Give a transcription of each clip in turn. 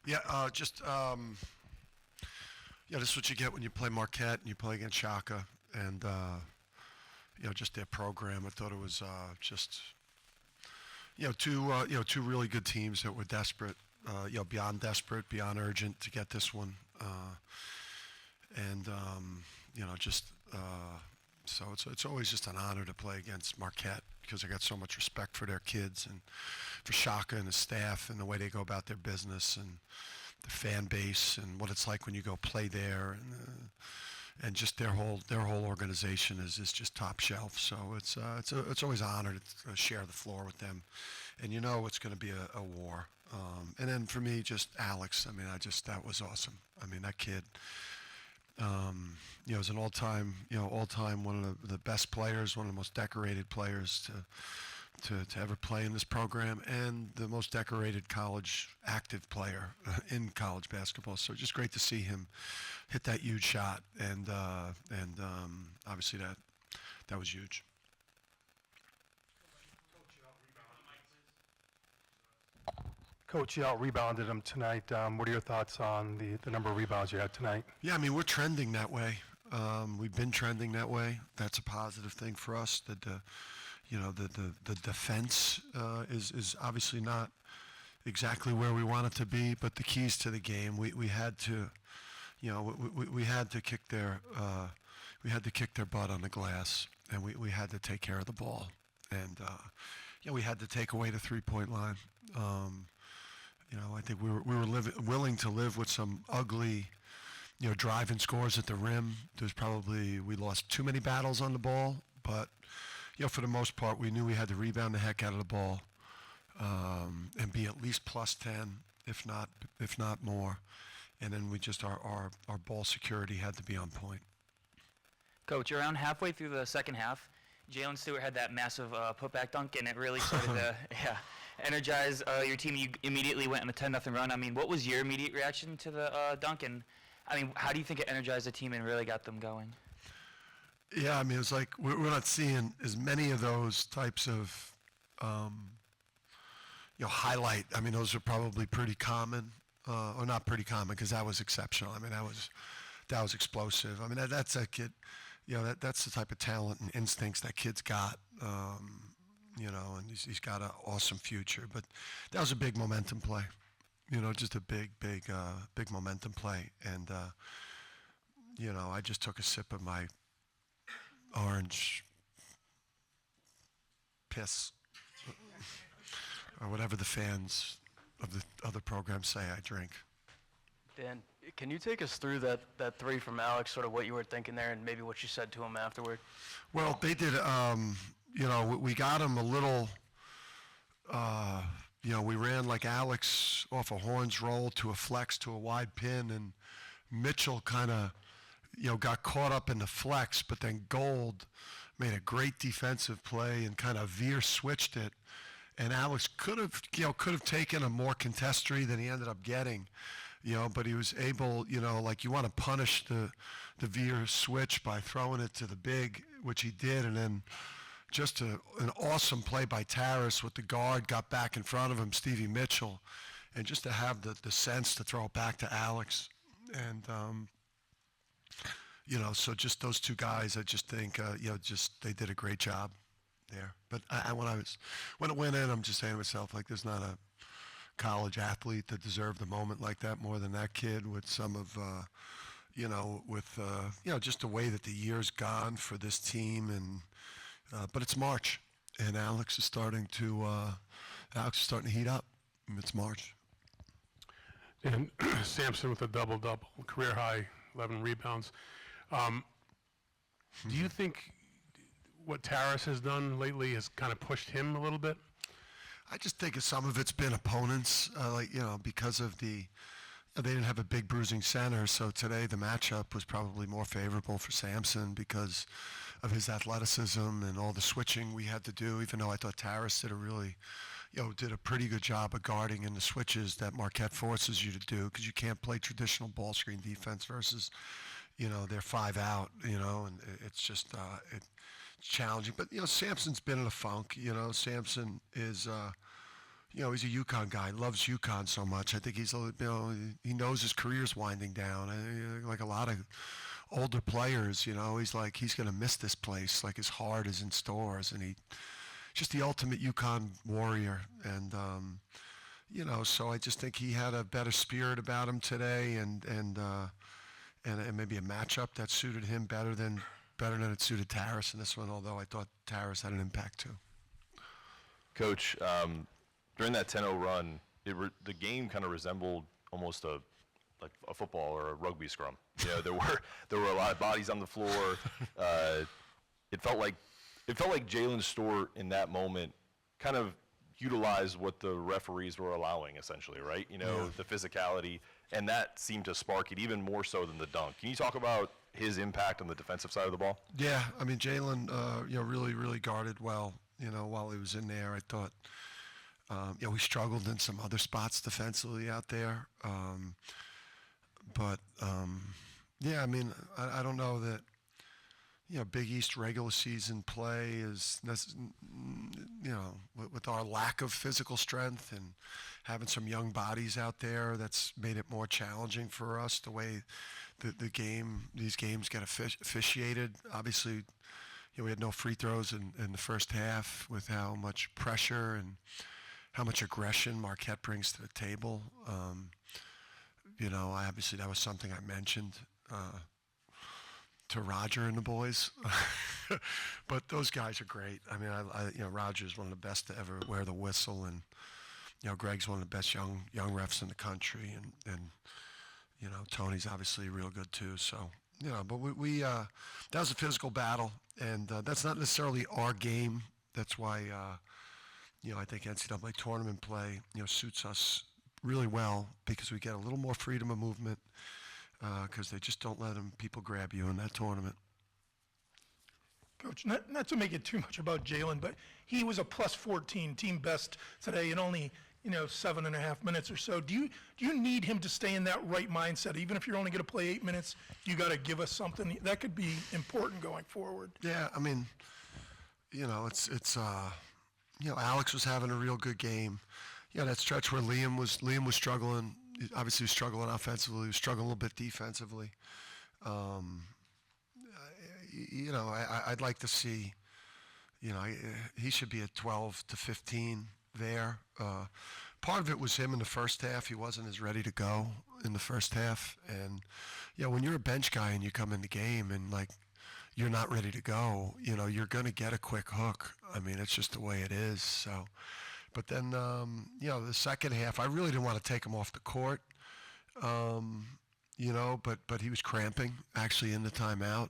Yeah, this is what you get when you play Marquette and you play against Shaka, and just their program. I thought it was just two really good teams that were desperate, beyond desperate, beyond urgent to get this one, and just so it's always just an honor to play against Marquette because I got so much respect for their kids and for Shaka and his staff and the way they go about their business and the fan base and what it's like when you go play there and just their whole organization is just top shelf. So it's always an honor to share the floor with them, and it's going to be a war. And then for me, just Alex. I mean, that was awesome. I mean, that kid. Is an all-time one of the best players, one of the most decorated players to ever play in this program, and the most decorated college active player in college basketball. So just great to see him hit that huge shot, and obviously that was huge. Coach, you out-rebounded him tonight. What are your thoughts on the number of rebounds you had tonight? Yeah, I mean, we're trending that way. We've been trending that way. That's a positive thing for us. That the defense is obviously not exactly where we want it to be, but the keys to the game, we had to, we had to kick their butt on the glass, and we had to take care of the ball, and we had to take away the 3-point line. I think we were willing to live with some ugly, driving scores at the rim. We lost too many battles on the ball, but for the most part, we knew we had to rebound the heck out of the ball and be at least plus 10, if not more. And then we just our ball security had to be on point. Coach, around halfway through the second half, Jalen Stewart had that massive putback dunk, and it really started to energize your team. You immediately went on a 10-0 run. I mean, what was your immediate reaction to the dunk? And, I mean, how do you think it energized the team and really got them going? Yeah, I mean, it's like we're not seeing as many of those types of, highlight. I mean, those are probably pretty common, or not pretty common because that was exceptional. I mean, that was explosive. I mean, that's a kid, that's the type of talent and instincts that kid's got. And he's got an awesome future. But that was a big momentum play, just a big momentum play. And, I just took a sip of my orange piss, or whatever the fans of the other programs say I drink. Dan, can you take us through that three from Alex, sort of what you were thinking there and maybe what you said to him afterward? Well, they did, we got him a little, we ran like Alex off a Horns roll to a flex to a wide pin, and Mitchell kind of, got caught up in the flex, but then Gold made a great defensive play and kind of veer switched it. And Alex could have taken a more contest three than he ended up getting, but he was able, like you want to punish the veer switch by throwing it to the big, which he did, and then just an awesome play by Taras with the guard got back in front of him, Stevie Mitchell, and just to have the sense to throw it back to Alex, and so just those two guys, I just think, they did a great job there. But when it went in, I'm just saying to myself, like, there's not a college athlete that deserved a moment like that more than that kid with some of, just the way that the year's gone for this team. And but it's March, and Alex is starting to heat up. It's March. And Sampson with a double-double, career high, 11 rebounds. Do you think what Taras has done lately has kind of pushed him a little bit? I just think some of it's been opponents, because of they didn't have a big bruising center, so today the matchup was probably more favorable for Sampson because of his athleticism and all the switching we had to do, even though I thought Taras did a pretty good job of guarding in the switches that Marquette forces you to do, because you can't play traditional ball screen defense versus, they're 5 out, and it's just, it's challenging. But, Sampson's been in a funk, Sampson is, you know, he's a UConn guy, loves UConn so much. I think he's, you know, he knows his career's winding down. Like a lot of older players, you know, he's like, he's going to miss this place. Like his heart is in stores, and just the ultimate UConn warrior. And, you know, so I just think he had a better spirit about him today, and maybe a matchup that suited him better than it suited Taras in this one, although I thought Taras had an impact too. Coach, during that 10-0 run, the game kind of resembled almost like a football or a rugby scrum. You know, there were a lot of bodies on the floor. It felt like Jalen's store in that moment kind of utilized what the referees were allowing, essentially, right? You know, the physicality, and that seemed to spark it even more so than the dunk. Can you talk about his impact on the defensive side of the ball? Yeah, I mean, Jalen, you know, really guarded well, you know, while he was in there. I thought, you know, we struggled in some other spots defensively out there. But, yeah, I mean, I don't know that, you know, Big East regular season play is, you know, with our lack of physical strength and having some young bodies out there, that's made it more challenging for us, the way these games get officiated. Obviously, you know, we had no free throws in the first half with how much pressure and how much aggression Marquette brings to the table. You know, obviously that was something I mentioned to Roger and the boys. But those guys are great. I mean, you know, Roger's one of the best to ever wear the whistle, and, you know, Greg's one of the best young refs in the country, and you know, Tony's obviously real good too. So, you know, but we that was a physical battle, and that's not necessarily our game. That's why, you know, I think NCAA tournament play, you know, suits us really well, because we get a little more freedom of movement, because they just don't let people grab you in that tournament. Coach, not to make it too much about Jalen, but he was a plus 14 team best today in only, you know, 7.5 minutes or so. Do you need him to stay in that right mindset? Even if you're only going to play 8 minutes, you got to give us something that could be important going forward. Yeah, I mean, you know, it's you know, Alex was having a real good game. You know, that stretch where Liam was struggling. Obviously, he was struggling offensively. He was struggling a little bit defensively. You know, I'd like to see, you know, he should be at 12 to 15 there. Part of it was him in the first half. He wasn't as ready to go in the first half. And, you know, when you're a bench guy and you come in the game and, like, you're not ready to go, you know, you're going to get a quick hook. I mean, it's just the way it is. So, but then, you know, the second half, I really didn't want to take him off the court, you know, but he was cramping actually in the timeout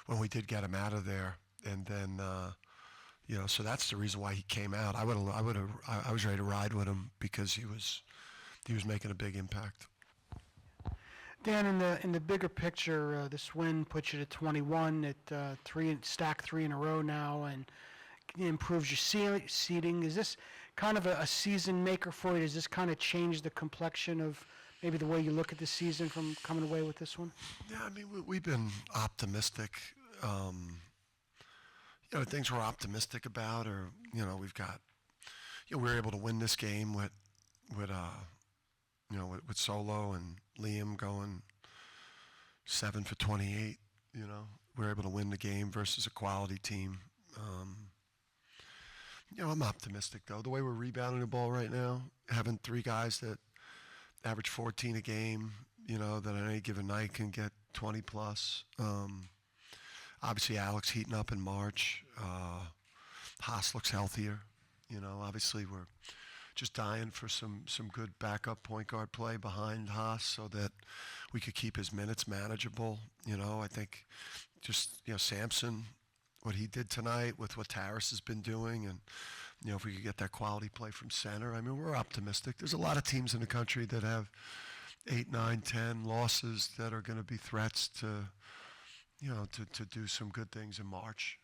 when we did get him out of there. And then, you know, so that's the reason why he came out. I was ready to ride with him because he was making a big impact. Dan, in the bigger picture, this win puts you to 21 at stacked three in a row now, and improves your seeding. Is this kind of a season maker for you? Does this kind of change the complexion of maybe the way you look at the season from coming away with this one? Yeah, I mean, we've been optimistic. You know, things we're optimistic about, or, you know, we've got, you know, we were able to win this game with you know, with Solo and Liam going 7 for 28. You know, we were able to win the game versus a quality team. You know, I'm optimistic though. The way we're rebounding the ball right now, having three guys that average 14 a game, you know, that on any given night can get 20 plus. Obviously, Alex heating up in March. Haas looks healthier. You know, obviously we're just dying for some good backup point guard play behind Haas so that we could keep his minutes manageable. You know, I think just, you know, Sampson, what he did tonight with what Taras has been doing, and, you know, if we could get that quality play from center, I mean, we're optimistic. There's a lot of teams in the country that have 8, 9, 10 losses that are going to be threats to, you know, to do some good things in March.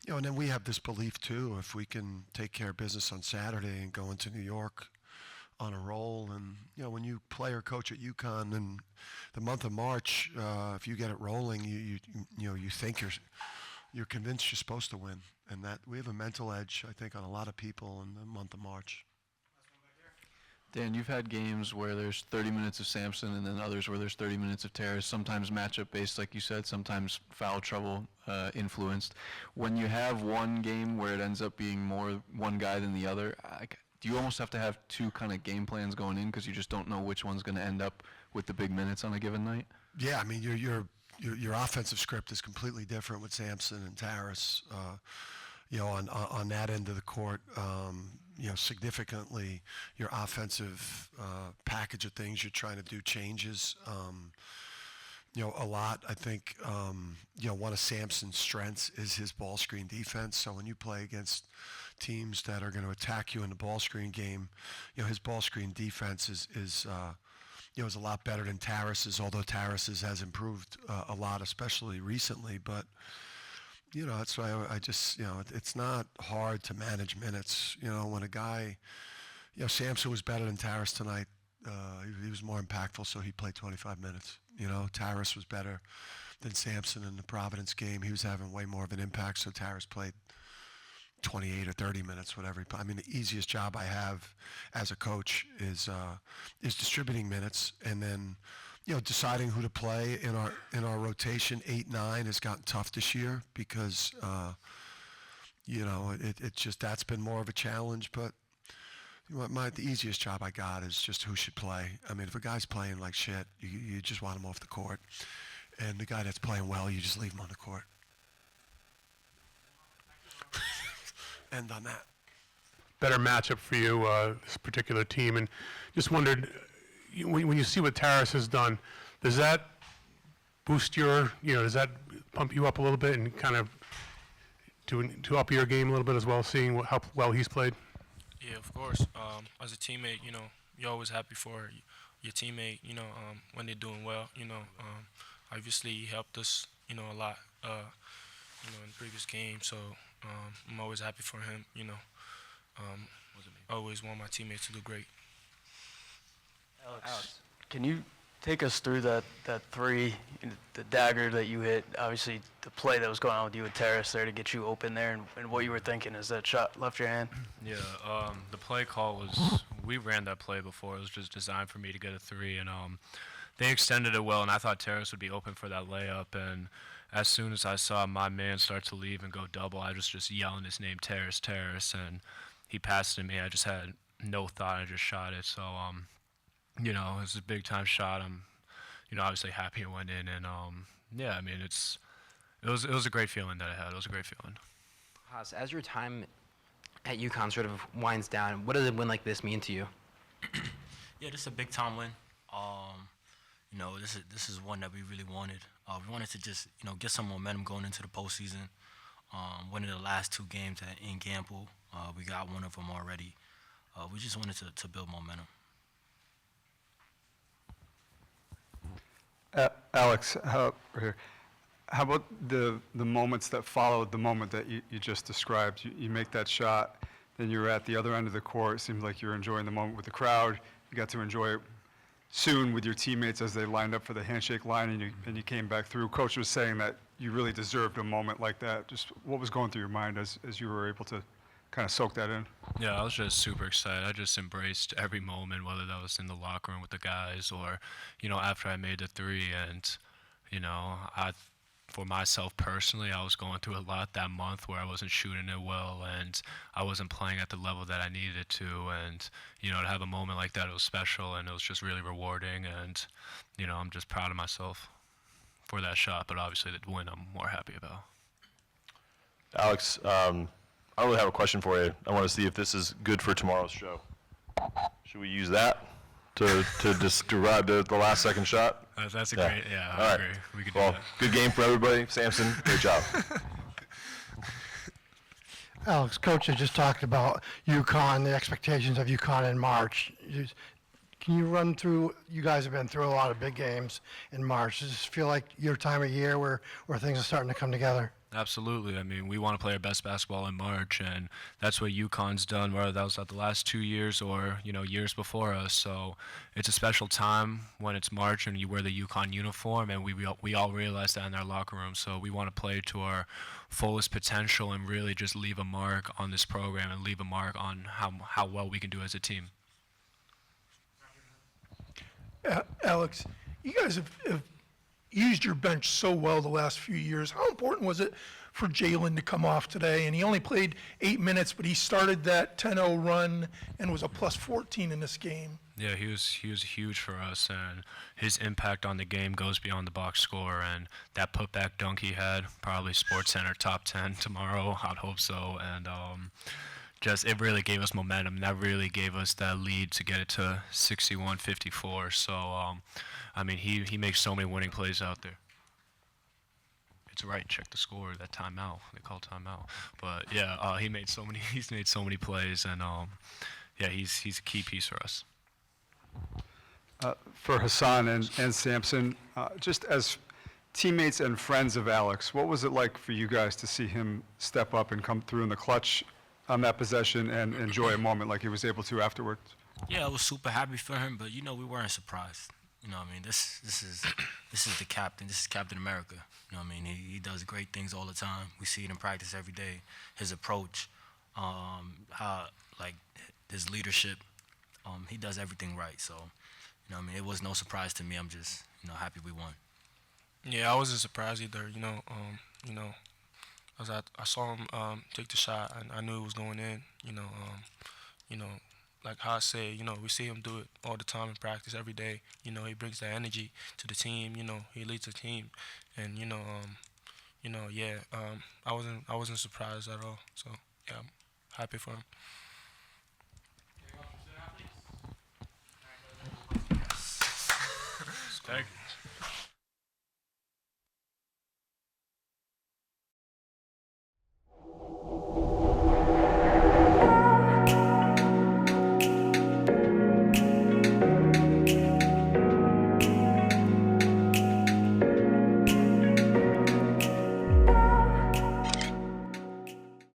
You know, and then we have this belief too, if we can take care of business on Saturday and go into New York on a roll, and, you know, when you play or coach at UConn in the month of March, if you get it rolling, you know, you think you're convinced you're supposed to win. And that we have a mental edge, I think, on a lot of people in the month of March. Dan, you've had games where there's 30 minutes of Sampson and then others where there's 30 minutes of Terrace, sometimes matchup based, like you said, sometimes foul trouble influenced. When you have one game where it ends up being more one guy than the other, do you almost have to have two kind of game plans going in because you just don't know which one's going to end up with the big minutes on a given night? Yeah, I mean, your offensive script is completely different with Sampson and Terrace. On that end of the court, significantly your offensive package of things you're trying to do changes. A lot. I think, one of Sampson's strengths is his ball screen defense. So when you play against teams that are going to attack you in the ball screen game, his ball screen defense is a lot better than Terrace's, although Terrace's has improved a lot, especially recently. But that's why I just, it's not hard to manage minutes. When a guy, Sampson was better than Terrace tonight. He was more impactful, so he played 25 minutes. Terrace was better than Sampson in the Providence game. He was having way more of an impact, so Terrace played 28 or 30 minutes, whatever. I mean, the easiest job I have as a coach is distributing minutes, and then deciding who to play in our rotation. 8-9 has gotten tough this year because it just, that's been more of a challenge. But the easiest job I got is just who should play. I mean, if a guy's playing like shit, you just want him off the court, and the guy that's playing well, you just leave him on the court. End on that. Better matchup for you, this particular team, and just wondered, when you see what Terrace has done, does that boost does that pump you up a little bit and kind of to up your game a little bit as well, seeing how well he's played? Yeah, of course. As a teammate, you're always happy for your teammate, when they're doing well. Obviously he helped us, a lot, in previous games. So I'm always happy for him, I always want my teammates to do great. Alex, can you take us through that three, the dagger that you hit, obviously the play that was going on with you and Terrace there to get you open there, and what you were thinking as that shot left your hand? Yeah, the play call was, we ran that play before. It was just designed for me to get a three, and they extended it well, and I thought Terrace would be open for that layup, and as soon as I saw my man start to leave and go double, I was just yelling his name, Terrace, and he passed it to me. I just had no thought. I just shot it, so it was a big time shot. I'm, obviously happy it went in, and yeah, I mean, it was a great feeling that I had. It was a great feeling. Haas, as your time at UConn sort of winds down, what does a win like this mean to you? Yeah, this is a big time win. This is one that we really wanted. We wanted to just get some momentum going into the postseason. Winning the last two games in Gamble, we got one of them already. We just wanted to build momentum. Alex, right here. How about the moments that followed the moment that you just described? You make that shot, then you're at the other end of the court. It seems like you're enjoying the moment with the crowd. You got to enjoy it soon with your teammates as they lined up for the handshake line, and you came back through. Coach was saying that you really deserved a moment like that. Just what was going through your mind as you were able to kind of soak that in? Yeah, I was just super excited. I just embraced every moment, whether that was in the locker room with the guys or, after I made the three. And, for myself personally, I was going through a lot that month where I wasn't shooting it well and I wasn't playing at the level that I needed to. And, to have a moment like that, it was special and it was just really rewarding. And, I'm just proud of myself for that shot. But obviously the win I'm more happy about. Alex, I don't really have a question for you. I want to see if this is good for tomorrow's show. Should we use that to just derive the last second shot? That's a great, yeah, All I right. agree. We could Well, do that. good game for everybody. Sampson, great job. Alex, Coach has just talked about UConn, the expectations of UConn in March. Can you run through, you guys have been through a lot of big games in March. Does this feel like your time of year where things are starting to come together? Absolutely. I mean, we want to play our best basketball in March, and that's what UConn's done, whether that was at the last 2 years or, years before us. So it's a special time when it's March and you wear the UConn uniform, and we all realize that in our locker room. So we want to play to our fullest potential and really just leave a mark on this program and leave a mark on how well we can do as a team. Alex, you guys have used your bench so well the last few years. How important was it for Jalen to come off today? And he only played 8 minutes, but he started that 10-0 run and was a plus 14 in this game. Yeah, he was huge for us, and his impact on the game goes beyond the box score. And that putback dunk he had, probably SportsCenter top 10 tomorrow. I'd hope so. And it really gave us momentum. That really gave us that lead to get it to 61-54. So, I mean, he makes so many winning plays out there. It's right. Check the score. That timeout. They call timeout. But yeah, he's made so many plays, and yeah, he's a key piece for us. For Hassan and Samson, just as teammates and friends of Alex, what was it like for you guys to see him step up and come through in the clutch on that possession and enjoy a moment like he was able to afterwards? Yeah, I was super happy for him, but we weren't surprised. I mean, this is the captain. This is Captain America. I mean, he does great things all the time. We see it in practice every day. His approach, how his leadership, he does everything right. So, I mean, it was no surprise to me. I'm just happy we won. Yeah, I wasn't surprised either. I saw him take the shot, and I knew it was going in. Like how I said, we see him do it all the time in practice every day. He brings that energy to the team. He leads the team, and I wasn't surprised at all. So yeah, I'm happy for him. Thank you.